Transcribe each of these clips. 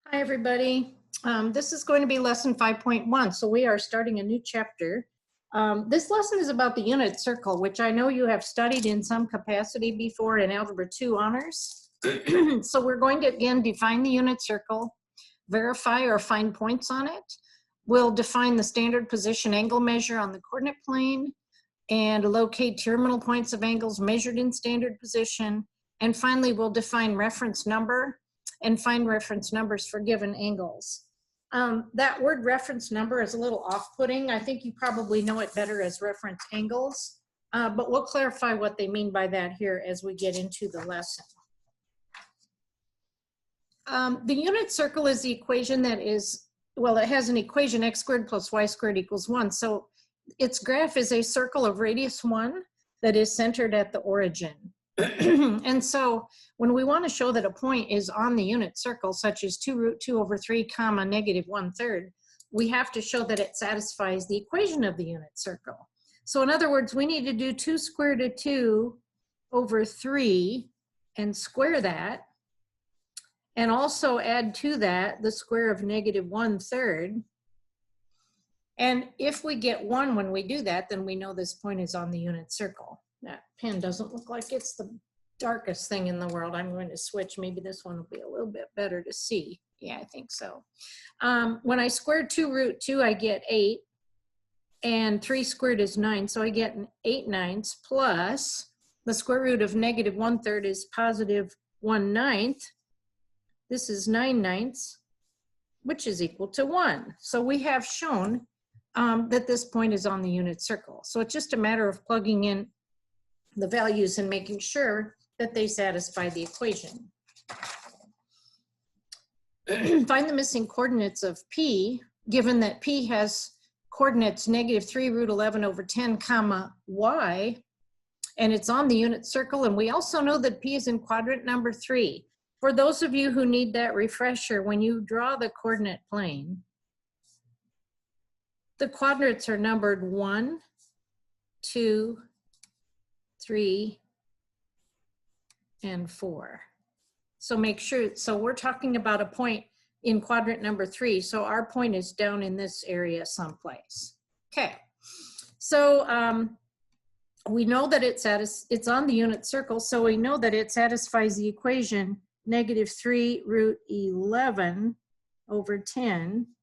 Hi, everybody. This is going to be lesson 5.1, so we are starting a new chapter. This lesson is about the unit circle, which I know you have studied in some capacity before in Algebra 2 honors. So we're going to, again, define the unit circle, verify or find points on it. We'll define the standard position angle measure on the coordinate plane and locate terminal points of angles measured in standard position. And finally, we'll define reference number and find reference numbers for given angles. That word reference number is a little off-putting. I think you probably know it better as reference angles, but we'll clarify what they mean by that here as we get into the lesson. The unit circle is the equation that is, well, it has an equation x squared plus y squared equals 1. So its graph is a circle of radius 1 that is centered at the origin. And so when we want to show that a point is on the unit circle, such as 2 root 2 over 3 comma negative 1/3, we have to show that it satisfies the equation of the unit circle. So in other words, we need to do 2 square root of 2 over 3 and square that, and also add to that the square of negative 1/3. And if we get 1 when we do that, then we know this point is on the unit circle. That pen doesn't look like it's the darkest thing in the world. I'm going to switch. Maybe this one will be a little bit better to see. Yeah, I think so. When I square 2 root 2, I get 8. And 3 squared is 9. So I get 8/9 plus the square root of negative 1/3 is positive 1/9. This is 9/9, which is equal to 1. So we have shown that this point is on the unit circle. So it's just a matter of plugging in the values and making sure that they satisfy the equation. Find the missing coordinates of P, given that P has coordinates negative 3 root 11 over 10 comma y, and it's on the unit circle. And we also know that P is in quadrant number 3. For those of you who need that refresher, when you draw the coordinate plane, the quadrants are numbered 1, 2, 3, and 4. So make sure, so we're talking about a point in quadrant number 3. So our point is down in this area someplace. Okay, so we know that it's on the unit circle, so we know that it satisfies the equation negative 3 root 11 over 10,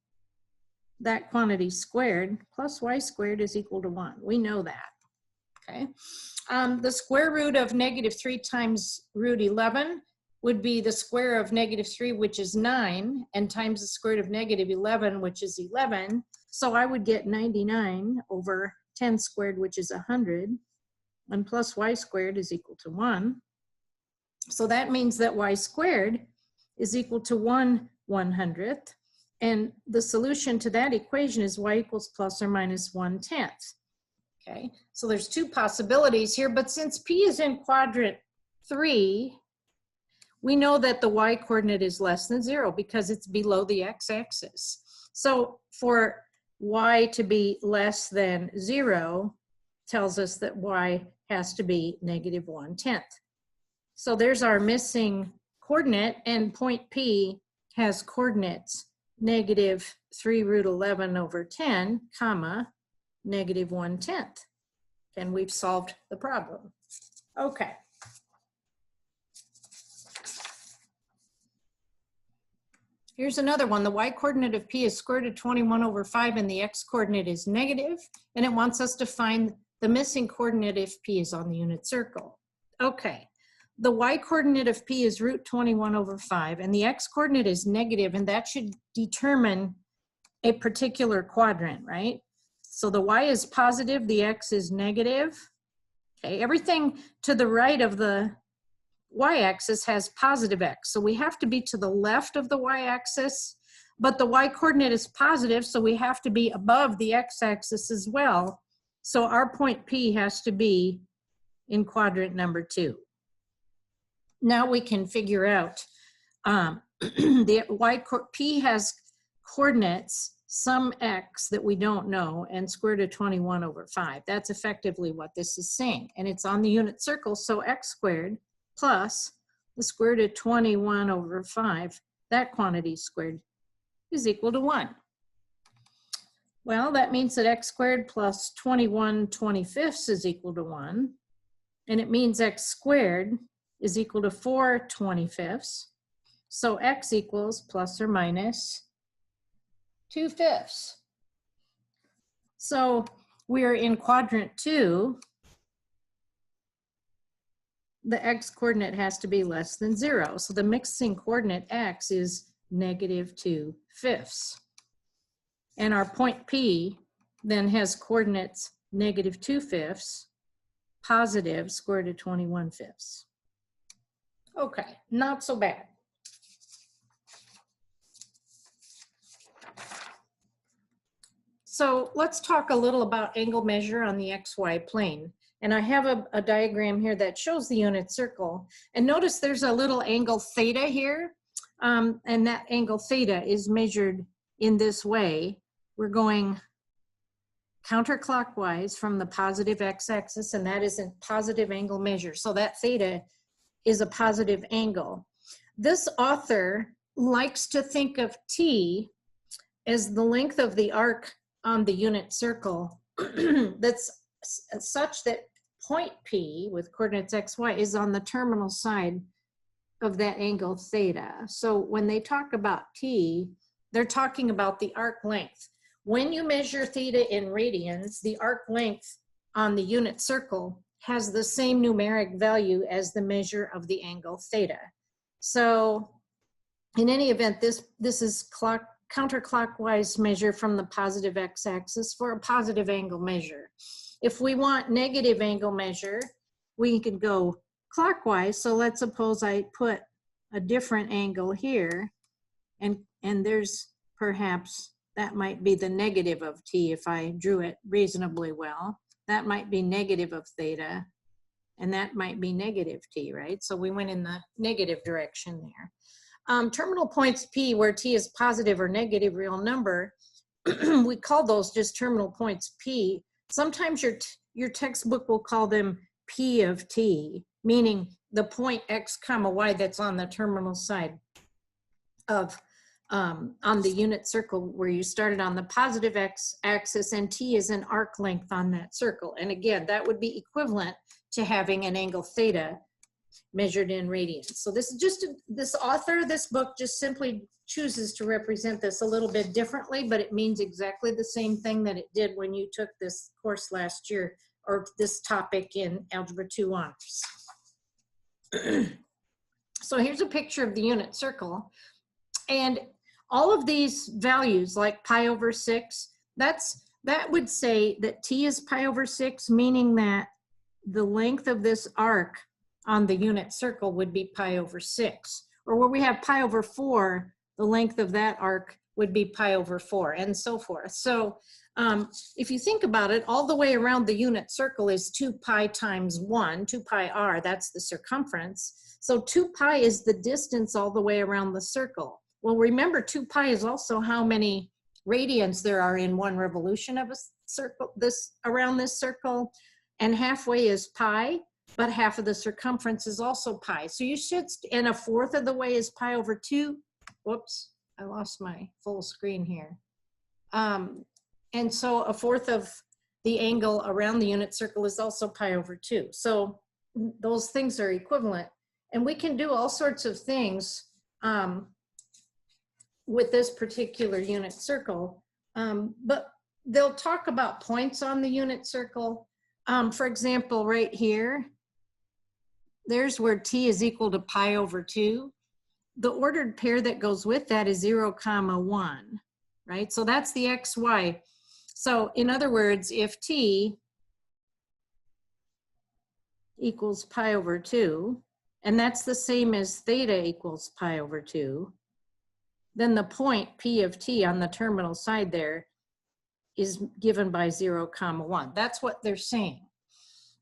that quantity squared, plus y squared is equal to 1. We know that. Okay. The square root of negative 3 times root 11 would be the square of negative 3, which is 9, and times the square root of negative 11, which is 11. So I would get 99 over 10 squared, which is 100, and plus y squared is equal to 1. So that means that y squared is equal to 1/100th, and the solution to that equation is y equals plus or minus 1/10. Okay, so there's 2 possibilities here, but since P is in quadrant 3, we know that the y coordinate is less than 0 because it's below the x-axis. So for y to be less than 0 tells us that y has to be negative 1/10. So there's our missing coordinate, and point P has coordinates negative 3 root 11 over 10, comma, negative 1/10. And we've solved the problem. Okay. Here's another one. The y coordinate of P is square root of 21 over 5, and the x coordinate is negative, and it wants us to find the missing coordinate if P is on the unit circle. Okay. The y coordinate of P is root 21 over 5, and the x coordinate is negative, and that should determine a particular quadrant, right? So the y is positive, the x is negative. Okay, everything to the right of the y-axis has positive x. So we have to be to the left of the y-axis, but the y-coordinate is positive, so we have to be above the x-axis as well. So our point P has to be in quadrant number 2. Now we can figure out P has coordinates, some x that we don't know, and square root of 21 over 5. That's effectively what this is saying. And it's on the unit circle, so x squared plus the square root of 21 over 5 that quantity squared is equal to 1. Well, that means that x squared plus 21/25 is equal to 1. And it means x squared is equal to 4/25. So x equals plus or minus 2/5. So we're in quadrant 2. The x coordinate has to be less than 0. So the mixing coordinate x is -2/5. And our point P then has coordinates -2/5, positive square root of 21/5. Okay, not so bad. So let's talk a little about angle measure on the XY plane. And I have a diagram here that shows the unit circle. And notice there's a little angle theta here. And that angle theta is measured in this way. We're going counterclockwise from the positive x-axis, and that is a positive angle measure. So that theta is a positive angle. This author likes to think of t as the length of the arc on the unit circle that's such that point P with coordinates x, y is on the terminal side of that angle theta. So when they talk about t, they're talking about the arc length. When you measure theta in radians, the arc length on the unit circle has the same numeric value as the measure of the angle theta. So in any event, this is counterclockwise measure from the positive x-axis for a positive angle measure. If we want negative angle measure, we can go clockwise. So let's suppose I put a different angle here, and there's perhaps, that might be the negative of t if I drew it reasonably well. That might be negative of theta, and that might be negative t, right? So we went in the negative direction there. Terminal points P, where t is positive or negative real number, we call those just terminal points P. Sometimes your textbook will call them P of t, meaning the point x comma y that's on the terminal side of on the unit circle, where you started on the positive x-axis, and t is an arc length on that circle. And again, that would be equivalent to having an angle theta measured in radians. So this is just, this author, this book just simply chooses to represent this a little bit differently, but it means exactly the same thing that it did when you took this course last year, or this topic in Algebra 2 Honors. So here's a picture of the unit circle. And all of these values, like pi over 6, that would say that t is pi over 6, meaning that the length of this arc on the unit circle would be pi over 6. Or where we have pi over 4, the length of that arc would be pi over 4, and so forth. So if you think about it, all the way around the unit circle is 2 pi times 1, 2 pi r, that's the circumference. So 2 pi is the distance all the way around the circle. Well, remember, 2 pi is also how many radians there are in one revolution of a circle, around this circle, and halfway is pi, but half of the circumference is also pi. So you should, and a fourth of the way is pi over 2. Whoops, I lost my full screen here. And so a fourth of the angle around the unit circle is also pi over 2. So those things are equivalent. And we can do all sorts of things with this particular unit circle, but they'll talk about points on the unit circle. For example, right here, there's where t is equal to pi over 2. The ordered pair that goes with that is 0, 1, right? So that's the x, y. So in other words, if t equals pi over 2, and that's the same as theta equals pi over 2, then the point P of t on the terminal side there is given by 0, 1. That's what they're saying.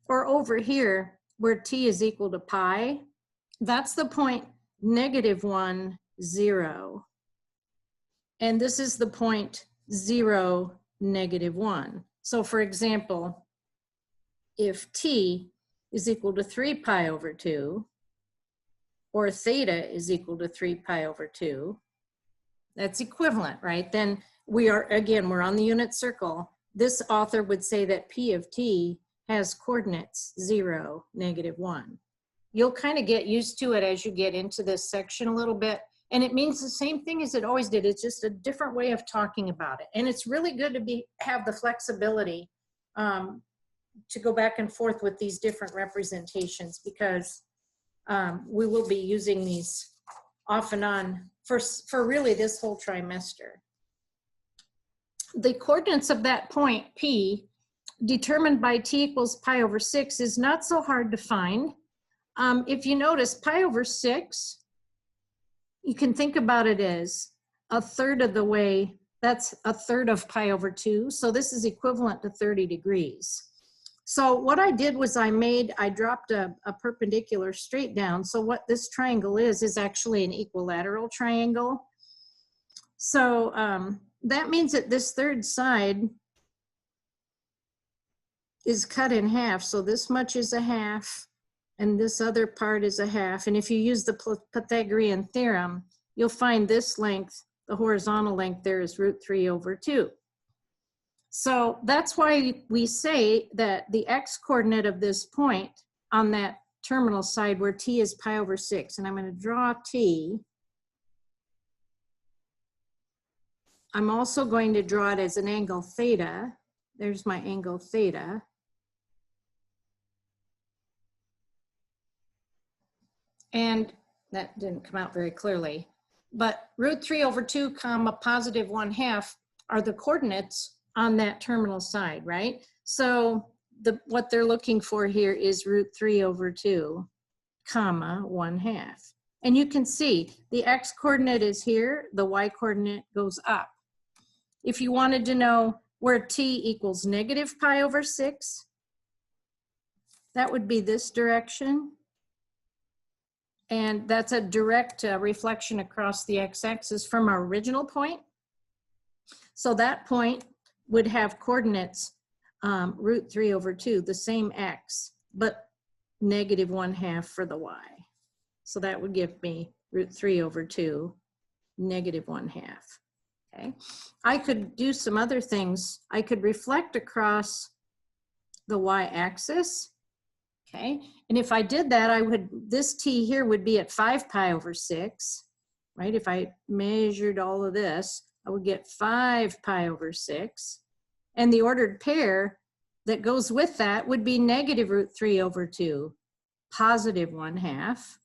Or over here, where t is equal to pi, that's the point -1, 0. And this is the point 0, -1. So for example, if t is equal to 3 pi over 2, or theta is equal to 3 pi over 2, That's equivalent, right? Then we are, again, we're on the unit circle. This author would say that P of T has coordinates 0, -1. You'll kind of get used to it as you get into this section a little bit. And it means the same thing as it always did. It's just a different way of talking about it. And it's really good to have the flexibility to go back and forth with these different representations, because we will be using these off and on for really this whole trimester. The coordinates of that point, P, determined by T equals pi over 6 is not so hard to find. If you notice, pi over 6, you can think about it as a third of the way. That's a third of pi over 2. So this is equivalent to 30 degrees. So what I did was I dropped a perpendicular straight down. So what this triangle is actually an equilateral triangle. So that means that this third side is cut in half. So this much is a half, and this other part is a half. And if you use the Pythagorean theorem, you'll find this length, the horizontal length there, is √3/2. So that's why we say that the x coordinate of this point on that terminal side where T is pi over 6, and I'm going to draw T. I'm also going to draw it as an angle theta. There's my angle theta. And that didn't come out very clearly. But √3/2, +1/2 are the coordinates on that terminal side, right? So what they're looking for here is √3/2, 1/2. And you can see the x coordinate is here, the y coordinate goes up. If you wanted to know where T equals -pi over 6, that would be this direction. And that's a direct reflection across the x-axis from our original point. So that point would have coordinates √3/2, the same x, but -1/2 for the y. So that would give me √3/2, -1/2. Okay. I could do some other things. I could reflect across the y-axis. Okay, and if I did that, this T here would be at 5 pi over 6, right? If I measured all of this, I would get 5 pi over 6. And the ordered pair that goes with that would be -√3/2, +1/2.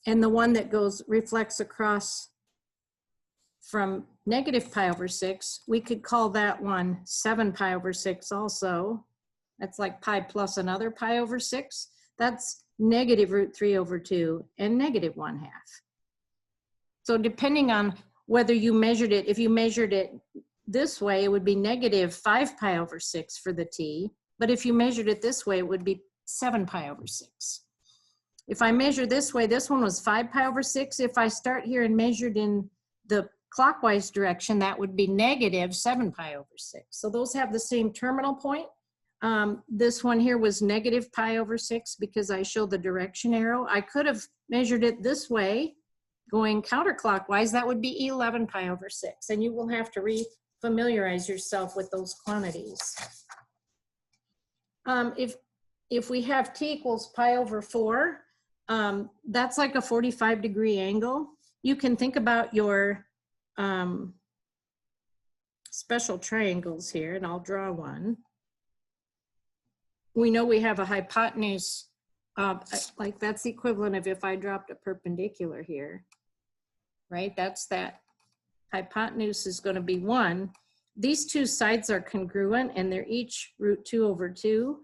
And the one that reflects across from -pi over 6, we could call that one 7 pi over 6 also. That's like pi plus another pi over 6. That's -√3/2 and -1/2. So depending on whether you measured it, if you measured it this way, it would be -5 pi over 6 for the T. But if you measured it this way, it would be 7 pi over 6. If I measure this way, this one was 5 pi over 6. If I start here and measured in the clockwise direction, that would be -7 pi over 6. So those have the same terminal point. This one here was -pi over 6 because I showed the direction arrow. I could have measured it this way, going counterclockwise. That would be 11 pi over 6. And you will have to re-familiarize yourself with those quantities. If we have T equals pi over 4, that's like a 45-degree angle. You can think about your special triangles here, and I'll draw one. We know we have a hypotenuse, like that's the equivalent of if I dropped a perpendicular here, right? That's that hypotenuse is going to be 1. These two sides are congruent and they're each √2/2.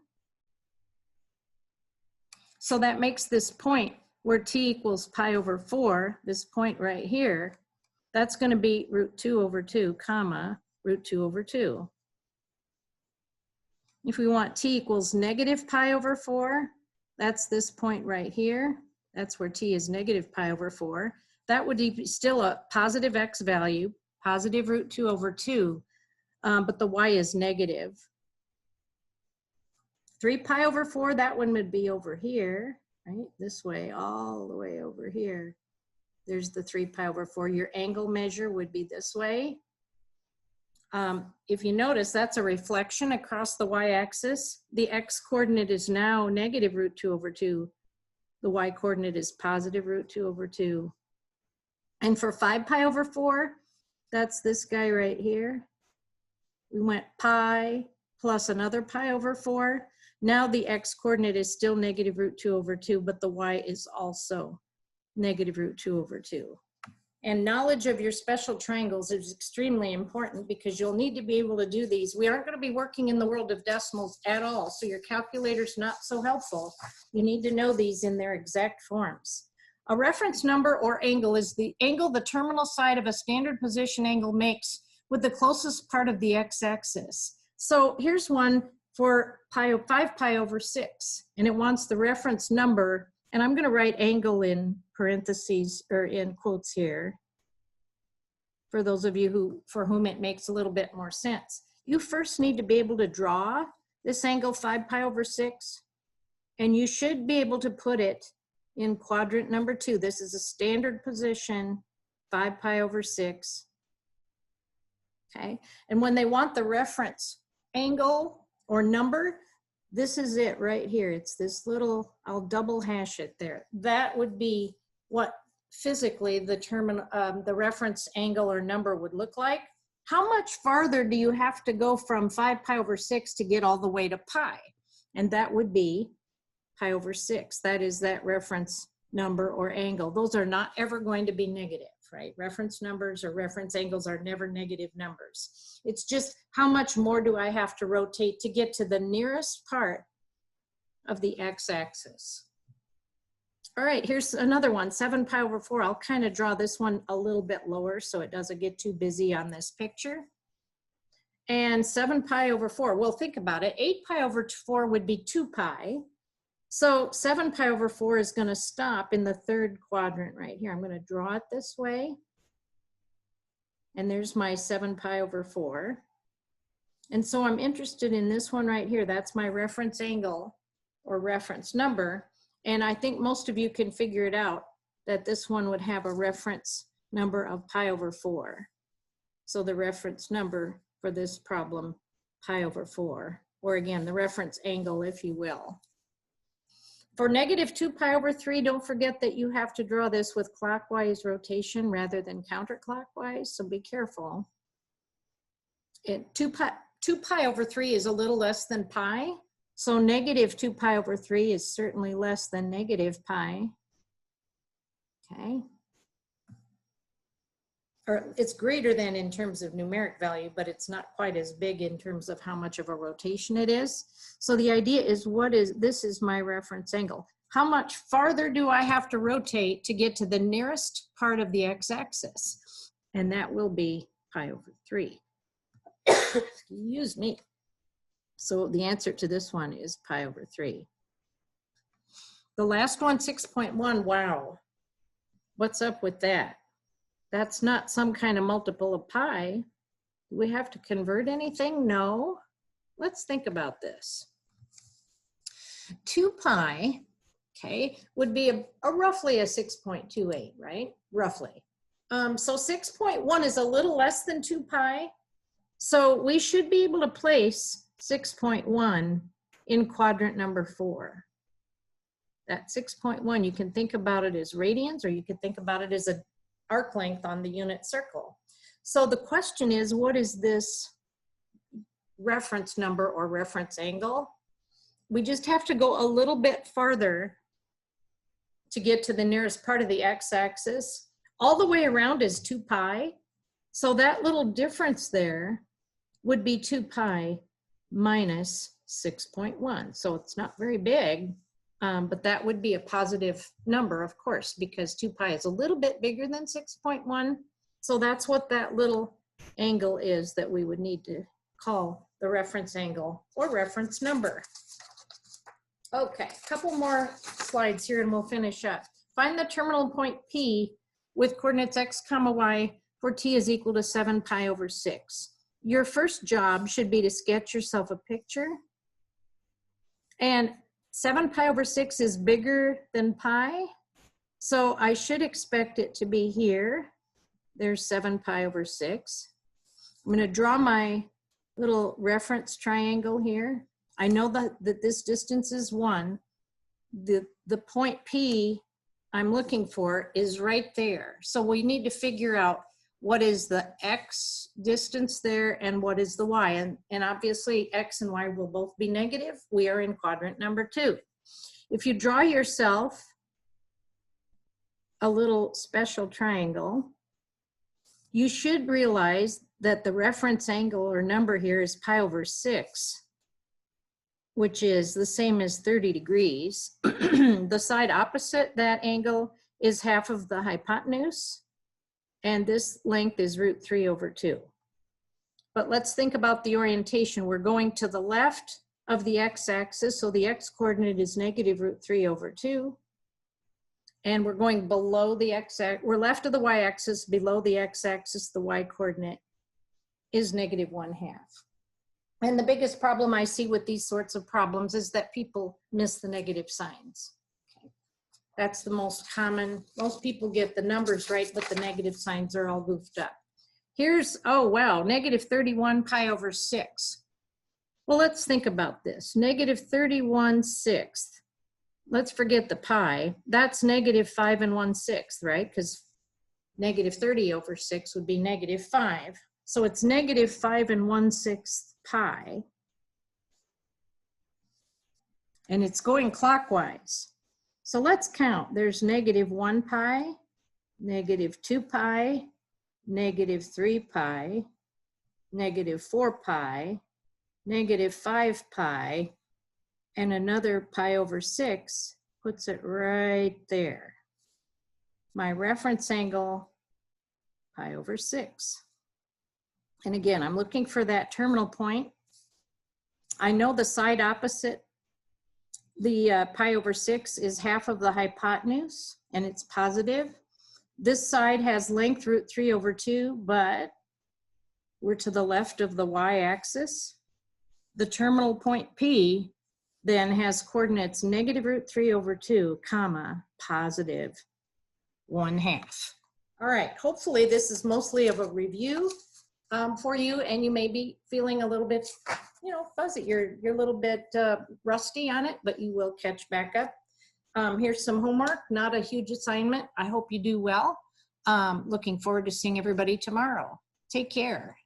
So that makes this point where T equals pi over 4, this point right here, that's going to be √2/2, √2/2. If we want T equals -pi over 4, that's this point right here. That's where T is -pi over 4. That would be still a positive x value, positive √2/2, but the y is negative. 3 pi over 4, that one would be over here, right? This way, all the way over here. There's the 3 pi over 4. Your angle measure would be this way. If you notice, that's a reflection across the y-axis. The x-coordinate is now negative root 2 over 2. The y-coordinate is positive root 2 over 2. And for 5 pi over 4, that's this guy right here. We went pi plus another pi over 4. Now the x-coordinate is still negative root 2 over 2, but the y is also negative root 2 over 2. And knowledge of your special triangles is extremely important because you'll need to be able to do these. We aren't going to be working in the world of decimals at all, so your calculator's not so helpful. You need to know these in their exact forms. A reference number or angle is the angle the terminal side of a standard position angle makes with the closest part of the x-axis. So here's one for 5 pi over 6, and it wants the reference number, and I'm going to write angle in parentheses or in quotes here for those of you for whom it makes a little bit more sense. You first need to be able to draw this angle 5 pi over 6, and you should be able to put it in quadrant number 2. This is a standard position, 5 pi over 6. Okay, and when they want the reference angle or number, this is it right here. It's this little, I'll double hash it there. That would be what physically the reference angle or number would look like. How much farther do you have to go from 5 pi over 6 to get all the way to pi? And that would be pi over 6. That is that reference number or angle. Those are not ever going to be negative, right? Reference numbers or reference angles are never negative numbers. It's just how much more do I have to rotate to get to the nearest part of the x-axis. All right, here's another one, 7 pi over 4. I'll kind of draw this one a little bit lower so it doesn't get too busy on this picture. And 7 pi over 4, well, think about it. 8 pi over 4 would be 2 pi. So 7 pi over 4 is going to stop in the third quadrant right here. I'm going to draw it this way. And there's my 7 pi over 4. And so I'm interested in this one right here. That's my reference angle or reference number. And I think most of you can figure it out that this one would have a reference number of pi over 4. So the reference number for this problem, pi over 4, or again, the reference angle, if you will. For negative 2 pi over 3, don't forget that you have to draw this with clockwise rotation rather than counterclockwise, so be careful. 2 pi over 3 is a little less than pi, so negative 2 pi over 3 is certainly less than negative pi. Okay. Or it's greater than in terms of numeric value, but it's not quite as big in terms of how much of a rotation it is. So the idea is, this is my reference angle. How much farther do I have to rotate to get to the nearest part of the x-axis? And that will be pi over 3. Excuse me. So the answer to this one is pi over 3. The last one, 6.1, wow. What's up with that? That's not some kind of multiple of pi. Do we have to convert anything? No. Let's think about this. 2 pi, okay, would be a roughly a 6.28, right? Roughly. So 6.1 is a little less than 2 pi. So we should be able to place 6.1 in quadrant number 4. That 6.1, you can think about it as radians, or you could think about it as an arc length on the unit circle. So the question is, what is this reference number or reference angle? We just have to go a little bit farther to get to the nearest part of the x-axis. All the way around is 2 pi. So that little difference there would be 2 pi minus 6.1. So it's not very big, but that would be a positive number, of course, because 2 pi is a little bit bigger than 6.1. So that's what that little angle is that we would need to call the reference angle or reference number. Okay, a couple more slides here and we'll finish up. Find the terminal point P with coordinates x comma y for t is equal to 7 pi over 6. Your first job should be to sketch yourself a picture. And 7 pi over 6 is bigger than pi. So I should expect it to be here. There's 7 pi over 6. I'm going to draw my little reference triangle here. I know that this distance is 1. The point P I'm looking for is right there. So we need to figure out what is the X distance there and what is the Y. And obviously X and Y will both be negative. We are in quadrant number 2. If you draw yourself a little special triangle, you should realize that the reference angle or number here is pi over 6, which is the same as 30 degrees. The side opposite that angle is half of the hypotenuse, and this length is √3 over 2. But let's think about the orientation. We're going to the left of the x-axis, so the x-coordinate is negative √3 over 2. And we're going below the x-axis, we're left of the y-axis, below the x-axis, the y-coordinate is negative 1/2. And the biggest problem I see with these sorts of problems is that people miss the negative signs. Okay. That's the most common. Most people get the numbers right, but the negative signs are all goofed up. Here's, oh wow, negative 31 pi over 6. Well, let's think about this. Negative 31/6. Let's forget the pi. That's negative 5 1/6, right? Because negative 30 over 6 would be negative 5. So it's negative 5 1/6 pi. And it's going clockwise. So let's count. There's negative 1 pi, negative 2 pi, negative 3 pi, negative 4 pi, negative 5 pi, and another pi over 6 puts it right there. My reference angle, pi over 6. And again, I'm looking for that terminal point. I know the side opposite, the pi over 6 is half of the hypotenuse, and it's positive. This side has length √3 over 2, but we're to the left of the y-axis. The terminal point P then has coordinates negative √3 over 2, comma, positive 1/2. All right, hopefully this is mostly of a review for you, and you may be feeling a little bit, fuzzy. You're a little bit rusty on it, but you will catch back up. Here's some homework, not a huge assignment. I hope you do well. Looking forward to seeing everybody tomorrow. Take care.